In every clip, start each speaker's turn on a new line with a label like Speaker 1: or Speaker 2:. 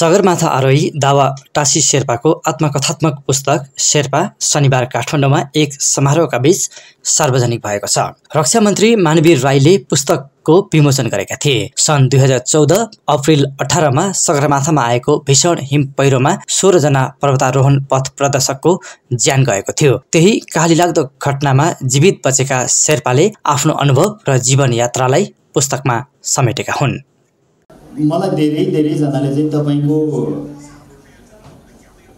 Speaker 1: सगरमाथा आरोही दावा टासी शेर्पाको आत्मकथात्मक पुस्तक शेर्पा शनिबार काठमाडौँमा एक समारोहका बीच सार्वजनिक भएको छ। रक्षा मन्त्री मानवीर राईले पुस्तकको विमोचन गरेका थिए। सन् 2014 अप्रिल 18मा सगरमाथामा आएको भीषण हिम पहिरोमा 16 जना पर्वतारोहण पथ प्रदर्शकको ज्यान गएको थियो। त्यही कालीलाग्दो घटनामा जीवित बचेका शेर्पाले आफ्नो अनुभव र जीवन यात्रालाई पुस्तकमा समेटेका हुन्।
Speaker 2: मलाई धेरै जनाले चाहिँ तपाईको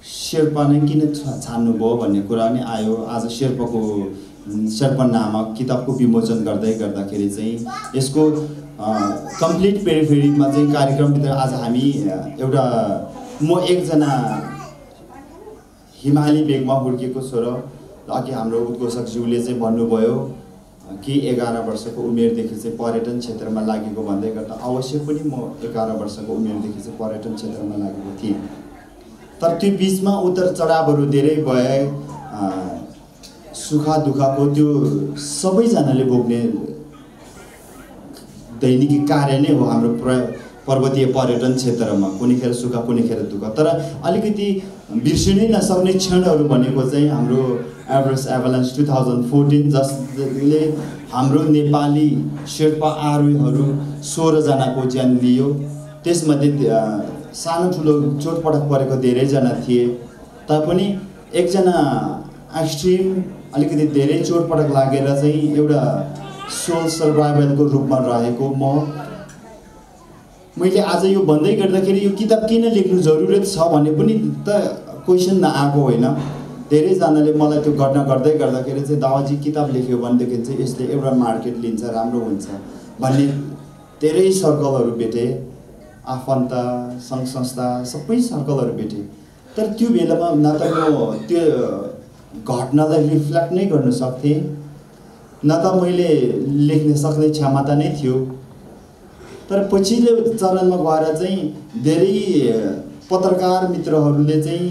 Speaker 2: शेर्पा नै किन छान्नुभयो भन्ने कुरा पनि आयो। आज शेर्पा नामक किताबको विमोचन गर्दाखेरि चाहिँ यसको कम्प्लिट पेरिफेरीमा चाहिँ कार्यक्रमभित्र आज हामी एउटा म एकजना हिमाली बेगमा हुर्केको छोरा। अघि हाम्रो उद्घोषकज्यूले चाहिँ भन्नुभयो कि 11 वर्षको उमेरदेखि चाहिँ पर्यटन क्षेत्रमा लागेको भन्दै गर्दा अवश्य पनि म 11 वर्षको उमेरदेखि चाहिँ पर्यटन क्षेत्रमा लागेको थिएँ। तर त्यो बिचमा उतार चढावहरू धेरै भए। सुख दुःखको त्यो सबैजनाले भोग्ने दैनिकी कार्य नै हो हाम्रो पर्वतीय पर्यटन क्षेत्रमा। कुनैखेर सुख कुनैखेर दुःख। तर अलिकति बिर्सिनै नसक्ने क्षणहरू भनेको चाहिँ हाम्रो एभरेस्ट एभालान्च 2014 जसले हाम्रो नेपाली शेर्पा आरोहीहरू 16 जनाको ज्यान लियो। त्यसमध्ये सानो ठुलो चोटपटक परेको धेरैजना थिए। तापनि एकजना एक्सट्रिम अलिकति धेरै चोटपटक लागेर चाहिँ एउटा सोल सर्भाइभलको रूपमा रहेको मैले आज यो भन्दै गर्दाखेरि यो किताब किन लेख्नु जरुरत छ भन्ने पनि त क्वेसन नआएको होइन। धेरैजनाले मलाई त्यो घटना गर्दाखेरि चाहिँ दावाजी किताब लेख्यो भनेदेखि चाहिँ यसले एउटा मार्केट लिन्छ, राम्रो हुन्छ भन्ने धेरै सर्कलहरू भेटे। आफन्त सङ्घ संस्था सबै सर्कलहरू भेटे। तर त्यो बेलामा न त म त्यो घटनालाई रिफ्लेक्ट नै गर्न सक्थेँ, न त मैले लेख्न सक्ने क्षमता नै थियो। तर पछिल्लो चरणमा गएर चाहिँ धेरै पत्रकार मित्रहरूले चाहिँ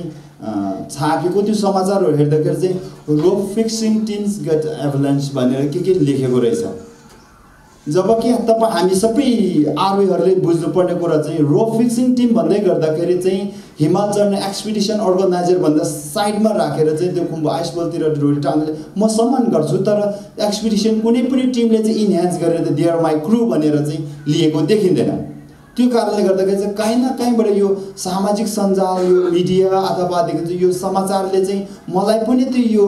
Speaker 2: छापेको त्यो समाचारहरू हेर्दाखेरि चाहिँ रोप फिक्सिङ टिम्स गेट एभालान्च भनेर के लेखेको रहेछ। जबकि हामी सबै आरोहीहरूले बुझ्नुपर्ने कुरा चाहिँ रोप फिक्सिङ टिम भन्दै गर्दाखेरि चाहिँ हिमाल चढ्ने एक्सपिडिसन अर्गनाइजर भन्दा साइडमा राखेर चाहिँ त्यो कुम्भ आइसबलतिर ढोडी टाङ्गले म सम्मान गर्छु। तर एक्सपिडिसन कुनै पनि टिमले चाहिँ इन्हान्स गरेर दे आर माई क्रू भनेर चाहिँ लिएको देखिँदैन। त्यो कारणले गर्दाखेरि चाहिँ काहीँ न काहीँबाट यो सामाजिक सञ्जाल, यो मिडिया अथवादेखि चाहिँ यो समाचारले चाहिँ मलाई पनि त्यो यो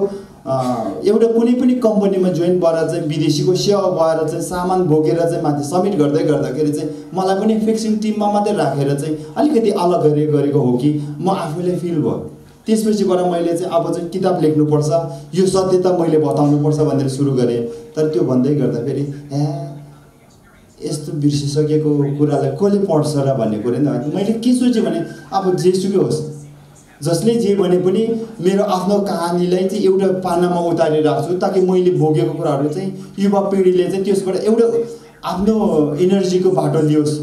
Speaker 2: एउटा कुनै पनि कम्पनीमा जोइन भएर चाहिँ विदेशीको सेवा भएर चाहिँ सामान बोकेर चाहिँ माथि सब्मिट गर्दाखेरि चाहिँ मलाई पनि फिक्सिङ टिममा मात्रै राखेर चाहिँ अलिकति अलग गरेको हो कि म आफूलाई फिल भयो। त्यसपछिबाट मैले चाहिँ अब चाहिँ किताब लेख्नुपर्छ, यो सत्यता मैले बताउनुपर्छ भनेर सुरु गरेँ। तर त्यो भन्दै गर्दाखेरि यस्तो बिर्सिसकेको कुरालाई कसले पढ्छ र भन्ने कुरा नि मैले के सोचेँ भने अब जेसुकै होस्, जसले जे भने पनि मेरो आफ्नो कहानीलाई चाहिँ एउटा पानामा उतारेर राख्छु ताकि मैले भोगेको कुराहरू चाहिँ युवा पिँढीले चाहिँ त्यसबाट एउटा आफ्नो एनर्जीको बाटो लियोस्।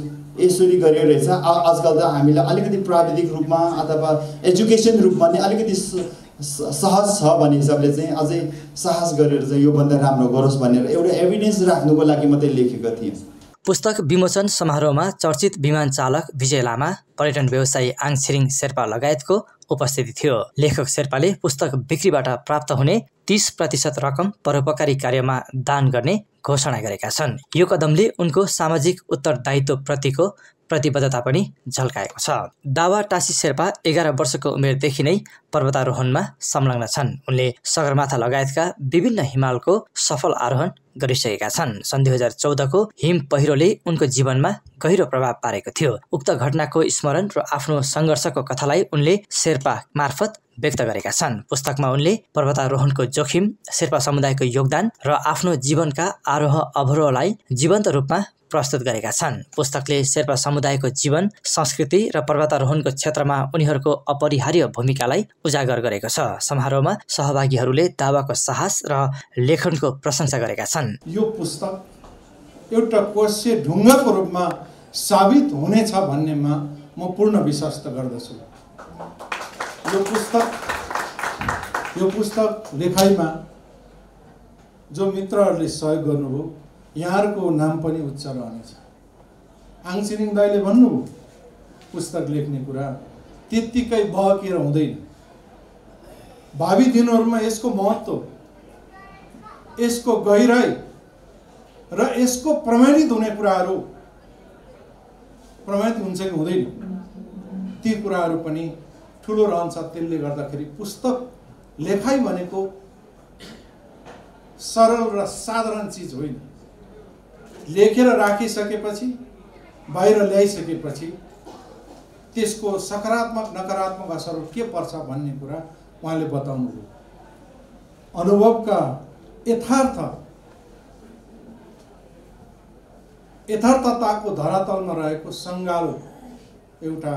Speaker 2: यसरी गरेर रहेछ। आजकल त हामीलाई अलिकति प्राविधिक रूपमा अथवा एजुकेसन रूपमा नै अलिकति सहज छ भन्ने हिसाबले चाहिँ अझै साहस गरेर चाहिँ योभन्दा राम्रो गरोस् भनेर एउटा एभिडेन्स राख्नुको लागि मात्रै लेखेको थिएँ।
Speaker 1: पुस्तक विमोचन समारोहमा चर्चित विमान चालक विजय लामा, पर्यटन व्यवसायी आङ छिरिङ शेर्पा लगायतको उपस्थिति थियो। लेखक शेर्पाले पुस्तक बिक्रीबाट प्राप्त हुने 30% रकम परोपकारी कार्यमा दान गर्ने घोषणा गरेका छन्। यो कदमले उनको सामाजिक उत्तरदायित्वप्रतिको प्रतिबद्धता पनि झल्काएको छ। दावा टासी शेर्पा 11 वर्षको उमेरदेखि नै पर्वतारोहणमा संलग्न छन्। उनले सगरमाथा लगायतका विभिन्न हिमालको सफल आरोहण गरिसकेका छन्। सन् 2014को हिम पहिरोले उनको जीवनमा गहिरो प्रभाव पारेको थियो। उक्त घटनाको स्मरण र आफ्नो सङ्घर्षको कथालाई उनले शेर्पा मार्फत व्यक्त गरेका छन्। पुस्तकमा उनले पर्वतारोहणको जोखिम, शेर्पा समुदायको योगदान र आफ्नो जीवनका आरोह अवरोहलाई जीवन्त रूपमा प्रस्तुत गरेका छन्। पुस्तकले शेर्पा समुदायको जीवन, संस्कृति र पर्वतारोहणको क्षेत्रमा उनीहरूको अपरिहार्य भूमिकालाई उजागर गरेको छ। समारोहमा सहभागीहरूले दावाको साहस र लेखनको प्रशंसा गरेका छन्।
Speaker 3: यो पुस्तक एउटा कोष्य ढुङ्गाको रूपमा साबित हुनेछ भन्नेमा म पूर्ण विश्वास गर्दछु। यो पुस्तक लेखाइमा जो मित्रहरूले सहयोग गर्नुभयो यहाँहरूको नाम पनि उच्च रहनेछ। आङ छिरिङ दाइले भन्नुभयो पुस्तक लेख्ने कुरा त्यत्तिकै बहकेर हुँदैन। भावी दिनहरूमा यसको महत्त्व, यसको गहिराई र यसको प्रमाणित हुने कुराहरू प्रमाणित हुन्छ कि हुँदैन, ती कुराहरू पनि ठुलो रहन्छ। त्यसले गर्दाखेरि पुस्तक लेखाइ भनेको सरल र साधारण चिज होइन। लेखेर राखिसकेपछि, बाहिर ल्याइसकेपछि त्यसको सकारात्मक नकारात्मक असरहरू के पर्छ भन्ने कुरा उहाँले बताउनुभयो। अनुभवका यथार्थताको धरातलमा रहेको सङ्गालो एउटा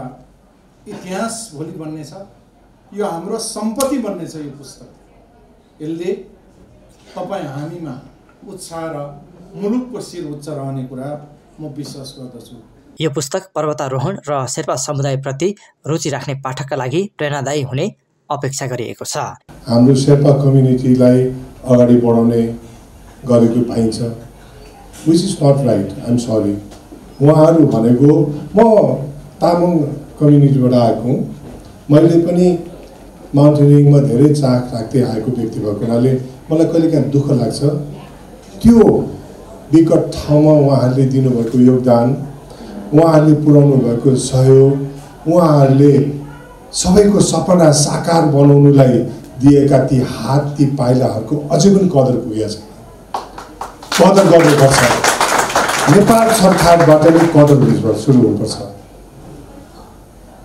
Speaker 3: इतिहास भोलि बन्नेछ। यो हाम्रो सम्पत्ति बन्नेछ। यो पुस्तक यसले तपाईँ हामीमा उत्साह र मुलुकको शिर उच्च रहने कुरा म विश्वास गर्दछु।
Speaker 1: यो पुस्तक पर्वतारोहण र शेर्पा समुदायप्रति रुचि राख्ने पाठकका लागि प्रेरणादायी हुने अपेक्षा गरिएको छ।
Speaker 4: हाम्रो शेर्पा कम्युनिटीलाई अगाडि बढाउने गरेको पाइन्छ, which is not right. I am sorry. उहाँहरू भनेको म तामाङ कम्युनिटीबाट आएको हुँ। मैले पनि माउन्टेनिङमा धेरै चाख राख्दै आएको व्यक्ति भएको हुनाले मलाई कहिलेकाहीँ दुःख लाग्छ। त्यो विकट ठाउँमा उहाँहरूले दिनुभएको योगदान, उहाँहरूले पुर्याउनु भएको सहयोग, उहाँहरूले सबैको सपना साकार बनाउनुलाई दिएका ती हात, ती पाइलाहरूको अझै पनि कदर पुगेको छैन। कदर गर्नुपर्छ। नेपाल सरकारबाट नै कदर सुरु हुनुपर्छ।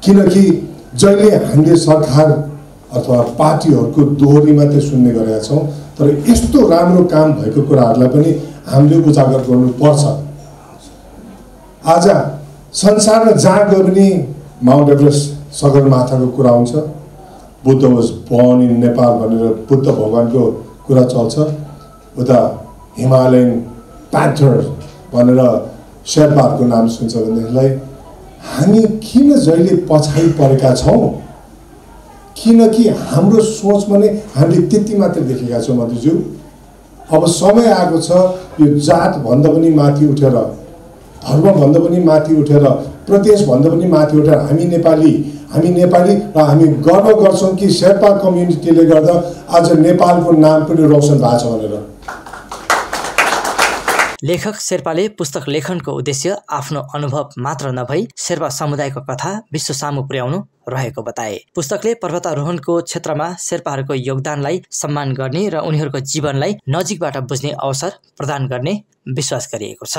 Speaker 4: किनकि जहिले हामीले सरकार अथवा पार्टीहरूको दोहोरी मात्रै सुन्ने गरेका छौँ, तर यस्तो राम्रो काम भएको कुराहरूलाई पनि हामीले उजागर गर्नुपर्छ। आज संसारमा जहाँ गयो पनि माउन्ट एभरेस्ट सगरमाथाको कुरा आउँछ। Buddha was born in Nepal भनेर बुद्ध भगवानको कुरा चल्छ। उता हिमालयन प्यान्थर भनेर शेर्पाहरूको नाम सुन्छ भनेदेखिलाई हामी किन जहिले पछाडि परेका छौँ? किनकि हाम्रो सोचमा नै हामीले त्यति मात्र देखेका छौँ मधुज्यू। अब समय आएको छ यो जातभन्दा पनि माथि उठेर, धर्मभन्दा पनि माथि उठेर, प्रदेशभन्दा पनि माथि उठेर हामी नेपाली र हामी गर्व गर्छौँ कि शेर्पा कम्युनिटीले गर्दा आज नेपालको नाम पनि रोशन भएको छ भनेर।
Speaker 1: लेखक शेर्पाले पुस्तक लेखनको उद्देश्य आफ्नो अनुभव मात्र नभई शेर्पा समुदायको कथा विश्व सामु पुर्याउनु रहेको बताए। पुस्तकले पर्वतारोहणको क्षेत्रमा शेर्पाहरूको योगदानलाई सम्मान गर्ने र उनीहरूको जीवनलाई नजिकबाट बुझ्ने अवसर प्रदान गर्ने विश्वास गरिएको छ।